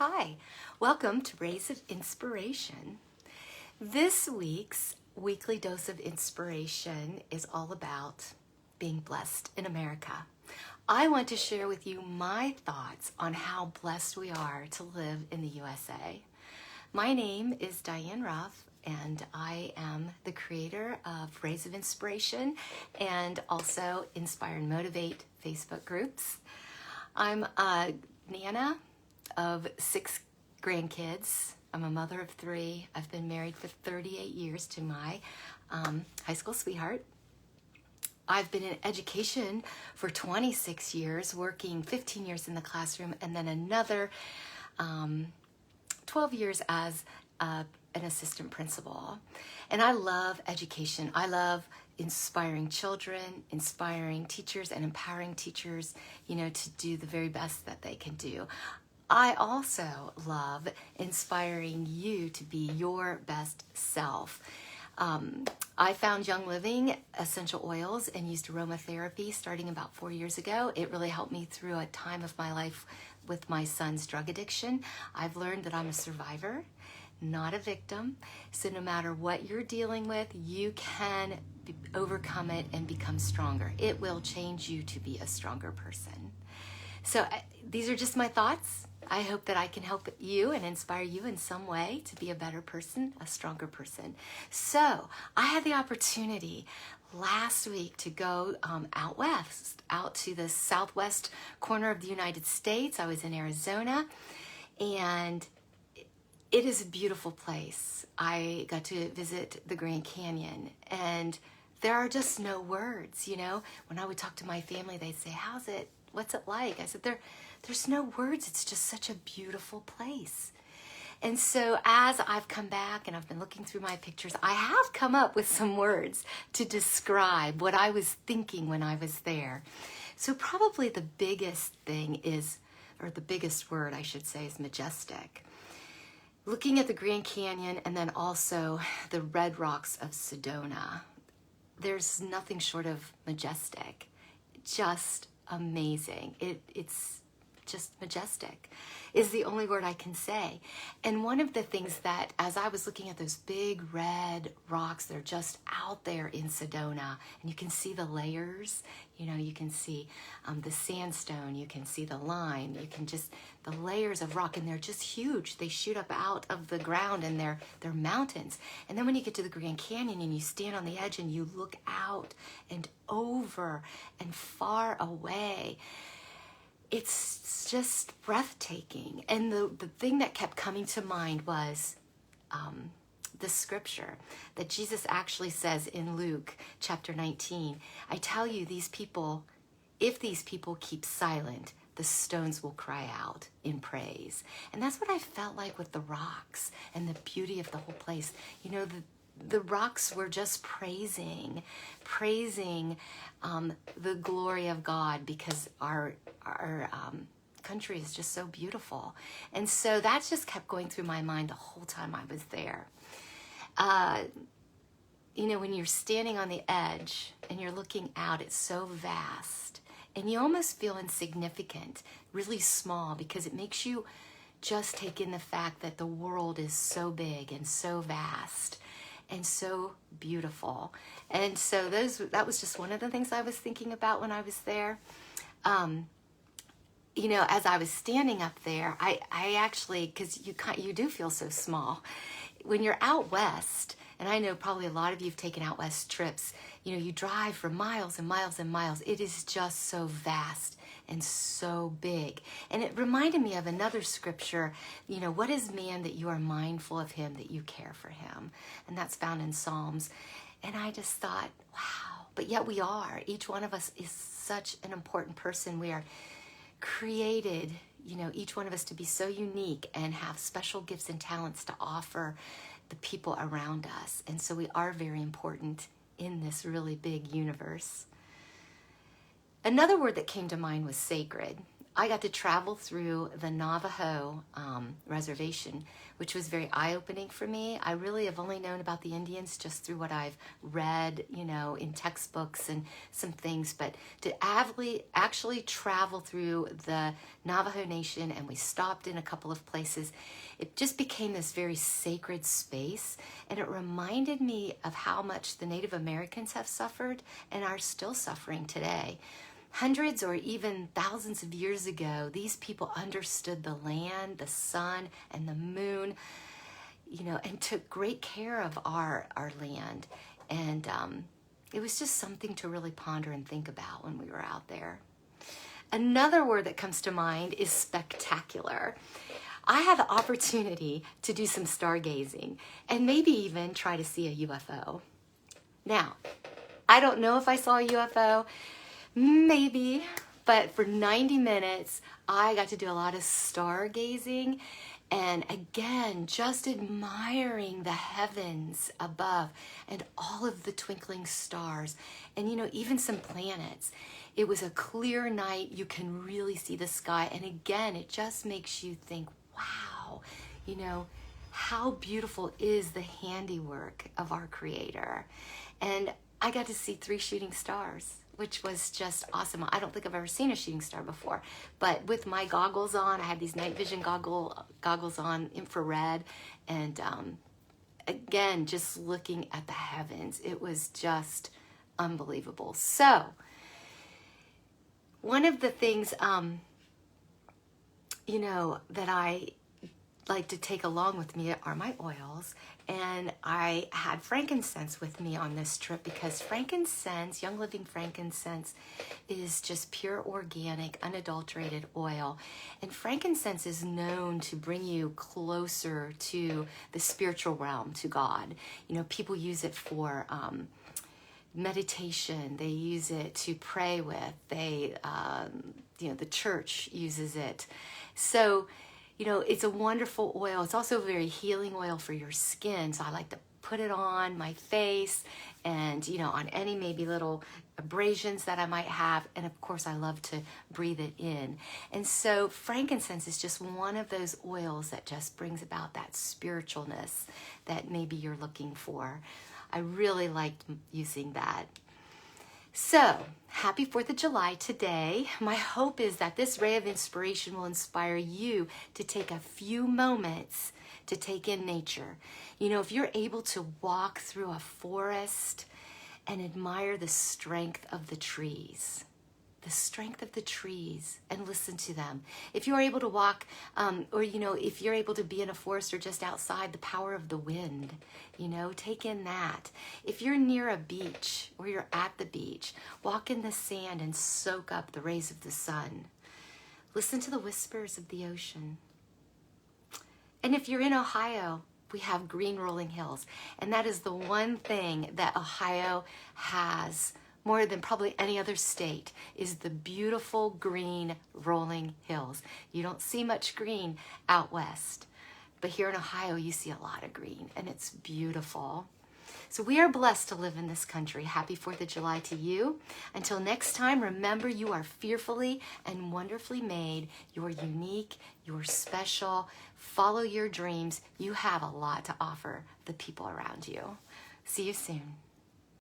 Hi, welcome to Rays of Inspiration. This week's weekly dose of inspiration is all about being blessed in America. I want to share with you my thoughts on how blessed we are to live in the USA. My name is Diane Ruff, and I am the creator of Rays of Inspiration and also Inspire and Motivate Facebook groups. I'm a Nana of 6 grandkids. I'm a mother of 3. I've been married for 38 years to my high school sweetheart. I've been in education for 26 years, working 15 years in the classroom, and then another 12 years as an assistant principal. And I love education. I love inspiring children, inspiring teachers, and empowering teachers, to do the very best that they can do. I also love inspiring you to be your best self. I found Young Living essential oils and used aromatherapy starting about 4 years ago. It really helped me through a time of my life with my son's drug addiction. I've learned that I'm a survivor, not a victim. So no matter what you're dealing with, you can overcome it and become stronger. It will change you to be a stronger person. So these are just my thoughts. I hope that I can help you and inspire you in some way to be a better person, a stronger person. So I had the opportunity last week to go out west, out to the southwest corner of the United States. I was in Arizona, and it is a beautiful place. I got to visit the Grand Canyon, and there are just no words, When I would talk to my family, they'd say, "How's it? What's it like?" I said, there's no words. It's just such a beautiful place. And so as I've come back and I've been looking through my pictures, I have come up with some words to describe what I was thinking when I was there. So probably the biggest thing is, or the biggest word I should say, is majestic. Looking at the Grand Canyon and then also the red rocks of Sedona, there's nothing short of majestic. Just amazing. It's just majestic is the only word I can say. And one of the things that, as I was looking at those big red rocks, they're just out there in Sedona, and you can see the layers, you can see the sandstone, you can see the lime, the layers of rock, and they're just huge. They shoot up out of the ground, and they're mountains. And then when you get to the Grand Canyon and you stand on the edge and you look out and over and far away, it's just breathtaking. And the thing that kept coming to mind was the scripture that Jesus actually says in Luke chapter 19. I tell you, if these people keep silent, the stones will cry out in praise. And that's what I felt like with the rocks and the beauty of the whole place. The rocks were just praising the glory of God, because our country is just so beautiful. And so that just kept going through my mind the whole time I was there. When you're standing on the edge and you're looking out, it's so vast, and you almost feel insignificant, really small, because it makes you just take in the fact that the world is so big and so vast and so beautiful. And so that was just one of the things I was thinking about when I was there. As I was standing up there, I actually, because you do feel so small when you're out west. And I know probably a lot of you have taken out west trips. You drive for miles and miles and miles. It is just so vast and so big. And it reminded me of another scripture, what is man that you are mindful of him, that you care for him? And that's found in Psalms. And I just thought, wow, but yet we are. Each one of us is such an important person. We are created, each one of us to be so unique and have special gifts and talents to offer the people around us. And so we are very important in this really big universe. Another word that came to mind was sacred. I got to travel through the Navajo reservation, which was very eye-opening for me. I really have only known about the Indians just through what I've read, you know, in textbooks and some things, but to actually travel through the Navajo Nation, and we stopped in a couple of places, it just became this very sacred space, and it reminded me of how much the Native Americans have suffered and are still suffering today. Hundreds or even thousands of years ago, these people understood the land, the sun, and the moon, you know, and took great care of our land. And it was just something to really ponder and think about when we were out there. Another word that comes to mind is spectacular. I had the opportunity to do some stargazing and maybe even try to see a UFO. Now, I don't know if I saw a UFO. Maybe, but for 90 minutes, I got to do a lot of stargazing, and again, just admiring the heavens above and all of the twinkling stars, and you know, even some planets. It was a clear night. You can really see the sky, and again, it just makes you think, wow, you know, how beautiful is the handiwork of our Creator. And I got to see 3 shooting stars, which was just awesome. I don't think I've ever seen a shooting star before, but with my goggles on, I had these night vision goggles on, infrared, and again, just looking at the heavens, it was just unbelievable. So, one of the things, you know, that I like to take along with me are my oils, and I had frankincense with me on this trip because frankincense, Young Living frankincense, is just pure organic, unadulterated oil, and frankincense is known to bring you closer to the spiritual realm, to God. You know, people use it for meditation. They use it to pray with. They, you know, the church uses it. So, you know, it's a wonderful oil. It's also a very healing oil for your skin. So I like to put it on my face and, you know, on any maybe little abrasions that I might have. And of course, I love to breathe it in. And so frankincense is just one of those oils that just brings about that spiritualness that maybe you're looking for. I really liked using that. So, happy 4th of July today. My hope is that this ray of inspiration will inspire you to take a few moments to take in nature. You know, if you're able to walk through a forest and admire the strength of the trees, and listen to them. If you're able to walk, or, you know, if you're able to be in a forest or just outside, the power of the wind, you know, take in that. If you're near a beach or you're at the beach, walk in the sand and soak up the rays of the sun. Listen to the whispers of the ocean. And if you're in Ohio, we have green rolling hills. And that is the one thing that Ohio has more than probably any other state, is the beautiful green rolling hills. You don't see much green out west, but here in Ohio, you see a lot of green, and it's beautiful. So we are blessed to live in this country. Happy 4th of July to you. Until next time, remember, you are fearfully and wonderfully made. You're unique, you're special. Follow your dreams. You have a lot to offer the people around you. See you soon.